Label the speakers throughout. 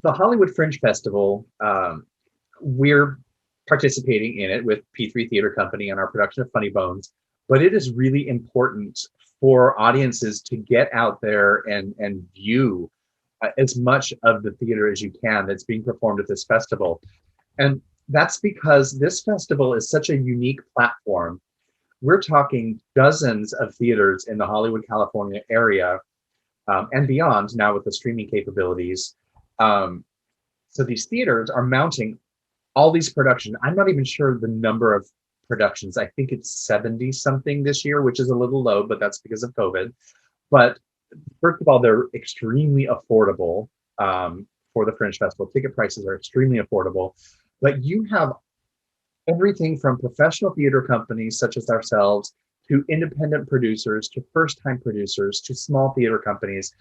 Speaker 1: The Hollywood Fringe Festival, we're participating in it with P3 Theater Company on our production of Funny Bōnz, but it is really important for audiences to get out there and view as much of the theater as you can that's being performed at this festival. And that's because this festival is such a unique platform. We're talking dozens of theaters in the Hollywood, California area and beyond now with the streaming capabilities. So these theaters are mounting all these productions. I'm not even sure the number of productions. I think it's 70 something this year, which is a little low, but that's because of COVID. But first of all, they're extremely affordable for the Fringe Festival. Ticket prices are extremely affordable. But you have everything from professional theater companies such as ourselves to independent producers to first-time producers to small theater companies.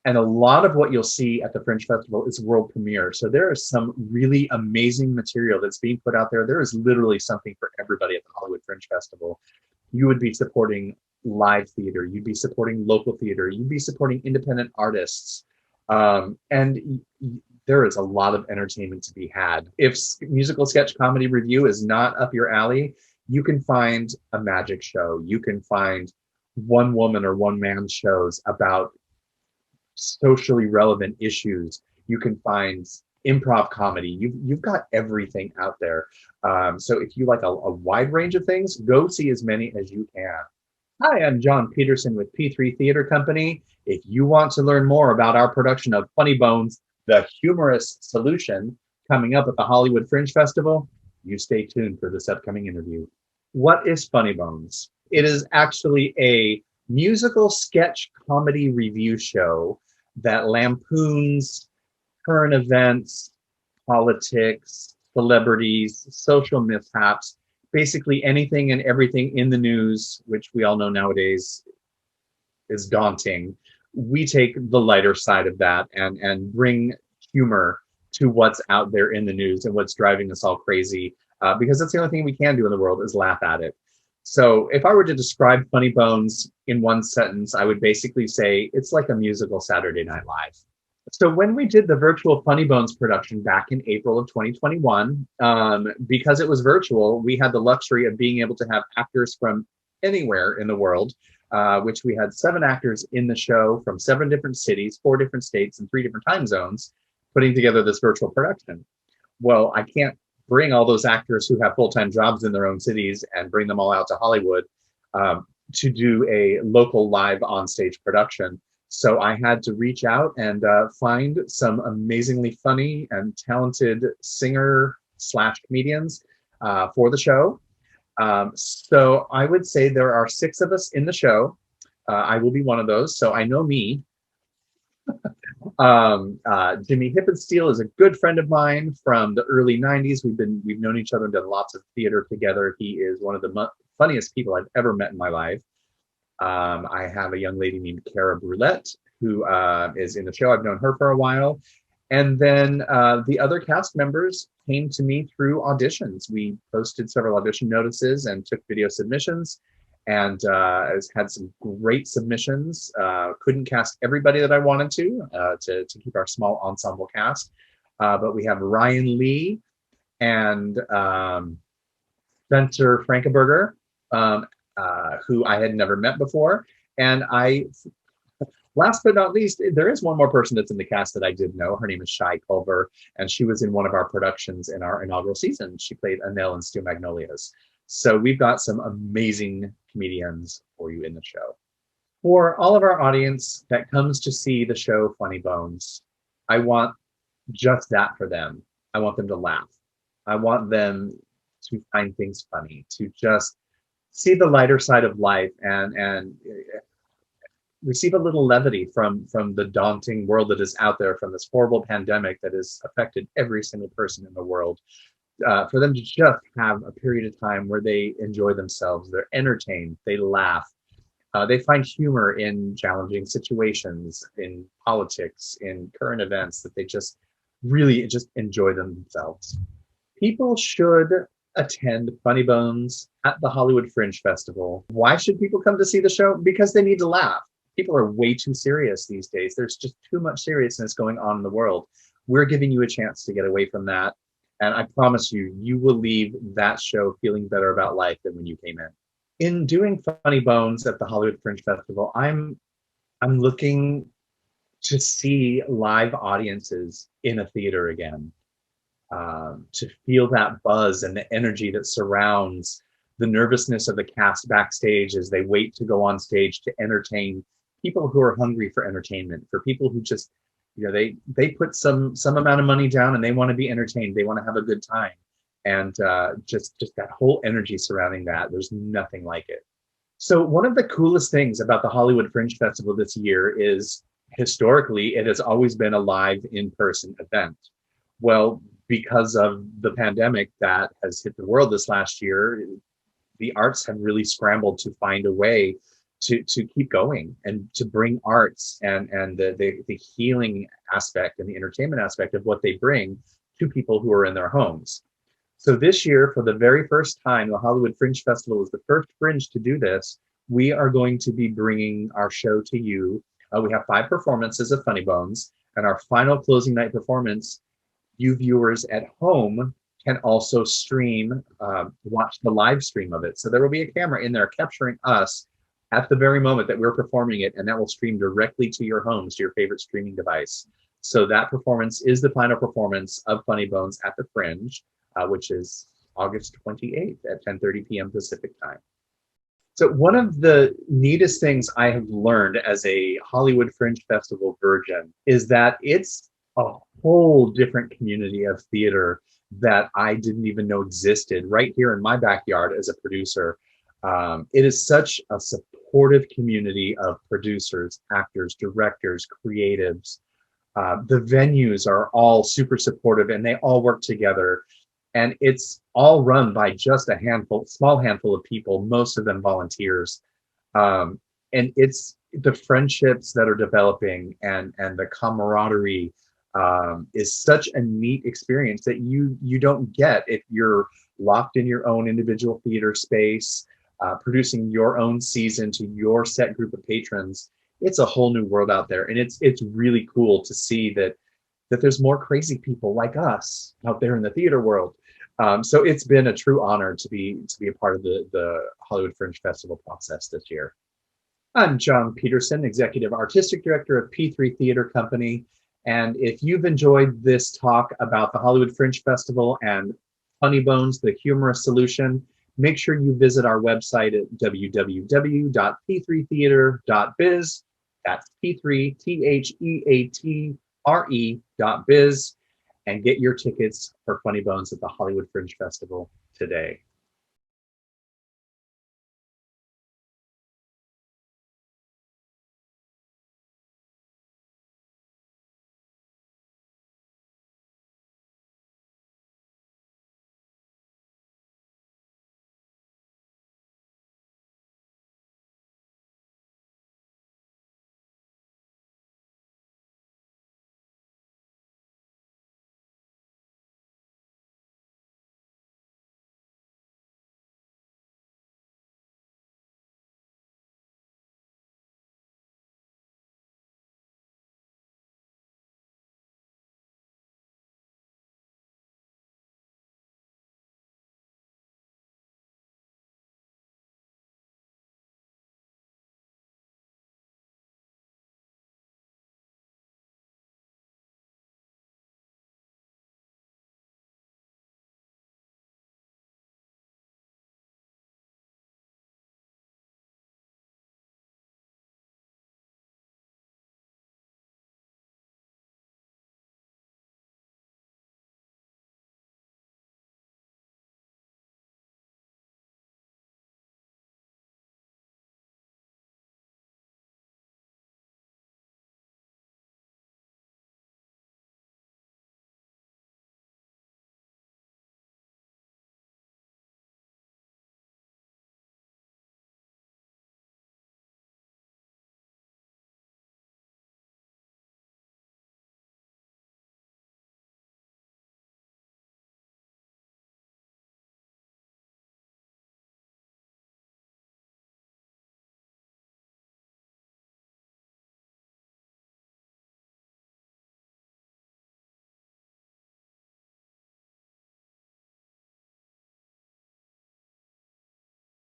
Speaker 1: And a lot of what you'll see at the Fringe Festival is world premiere. So there is some really amazing material that's being put out there. There is literally something for everybody at the Hollywood Fringe Festival. You would be supporting live theater. You'd be supporting local theater. You'd be supporting independent artists. And there is a lot of entertainment to be had. If musical sketch comedy review is not up your alley, you can find a magic show. You can find one woman or one man shows about socially relevant issues. You can find improv comedy. You've got everything out there. So if you like a wide range of things, go see as many as you can. Hi, I'm Jon Peterson with P3 Theater Company. If you want to learn more about our production of Funny Bōnz, the Humerus Solution, coming up at the Hollywood Fringe Festival, you stay tuned for this upcoming interview. What is Funny Bōnz? It is actually a musical sketch comedy review show that lampoons current events, politics, celebrities, social mishaps, basically anything and everything in the news, which we all know nowadays is daunting. We take the lighter side of that and bring humor to what's out there in the news and what's driving us all crazy, because that's the only thing we can do in the world is laugh at it. So if I were to describe Funny Bōnz in one sentence, I would basically say it's like a musical Saturday Night Live. So when we did the virtual Funny Bōnz production back in April of 2021, because it was virtual, we had the luxury of being able to have actors from anywhere in the world, which we had 7 actors in the show from 7 different cities, 4 different states, and 3 different time zones, putting together this virtual production. Well, I can't bring all those actors who have full-time jobs in their own cities and bring them all out to Hollywood to do a local live on-stage production. So I had to reach out and find some amazingly funny and talented singer/comedians for the show. So I would say there are 6 of us in the show. I will be one of those. So I know me. Jimmy Hippensteel is a good friend of mine from the early 90s. We've known each other and done lots of theater together. He is one of the funniest people I've ever met in my life. I have a young lady named Cara Brulette who is in the show. I've known her for a while. And then the other cast members came to me through auditions. We posted several audition notices and took video submissions, and has had some great submissions. Couldn't cast everybody that I wanted to keep our small ensemble cast. But we have Ryan Lee and Spencer Frankenberger, who I had never met before. And last but not least, there is one more person that's in the cast that I did know. Her name is Shai Culver, and she was in one of our productions in our inaugural season. She played Annelle in Stu Magnolias. So we've got some amazing comedians for you in the show. For all of our audience that comes to see the show Funny Bōnz, I want just that for them. I want them to laugh. I want them to find things funny, to just see the lighter side of life and receive a little levity from the daunting world that is out there, from this horrible pandemic that has affected every single person in the world. For them to just have a period of time where they enjoy themselves, they're entertained, they laugh, they find humor in challenging situations, in politics, in current events, that they just really just enjoy themselves. People should attend Funny Bōnz at the Hollywood Fringe Festival. Why should people come to see the show? Because they need to laugh. People are way too serious these days. There's just too much seriousness going on in the world. we're giving you a chance to get away from that. And I promise you, you will leave that show feeling better about life than when you came in. In doing Funny Bōnz at the Hollywood Fringe Festival, I'm looking to see live audiences in a theater again, to feel that buzz and the energy that surrounds the nervousness of the cast backstage as they wait to go on stage to entertain people who are hungry for entertainment, for people who just, they put some amount of money down and they want to be entertained, they want to have a good time, and just that whole energy surrounding that. There's nothing like it. So one of the coolest things about the Hollywood Fringe Festival this year is, historically, it has always been a live in-person event. Well, because of the pandemic that has hit the world this last year, the arts have really scrambled to find a way to keep going and to bring arts and the healing aspect and the entertainment aspect of what they bring to people who are in their homes. So this year, for the very first time, the Hollywood Fringe Festival is the first Fringe to do this. We are going to be bringing our show to you. We have 5 performances of Funny Bōnz, and our final closing night performance, you viewers at home can also stream, watch the live stream of it. So there will be a camera in there capturing us at the very moment that we're performing it, and that will stream directly to your homes, to your favorite streaming device. So that performance is the final performance of Funny Bōnz at the Fringe, which is August 28th at 10:30 p.m. Pacific time. So one of the neatest things I have learned as a Hollywood Fringe Festival virgin is that it's a whole different community of theater that I didn't even know existed right here in my backyard as a producer. It is such a supportive community of producers, actors, directors, creatives. The venues are all super supportive and they all work together. And it's all run by just a small handful of people, most of them volunteers. And it's the friendships that are developing and the camaraderie is such a neat experience that you don't get if you're locked in your own individual theater space, producing your own season to your set group of patrons. It's a whole new world out there. And it's really cool to see that there's more crazy people like us out there in the theater world. So it's been a true honor to be a part of the Hollywood Fringe Festival process this year. I'm Jon Peterson, Executive Artistic Director of P3 Theater Company. And if you've enjoyed this talk about the Hollywood Fringe Festival and Funny Bōnz, the humorous solution, make sure you visit our website at www.p3theater.biz. That's P3THEATRE.biz, and get your tickets for Funny Bōnz at the Hollywood Fringe Festival today.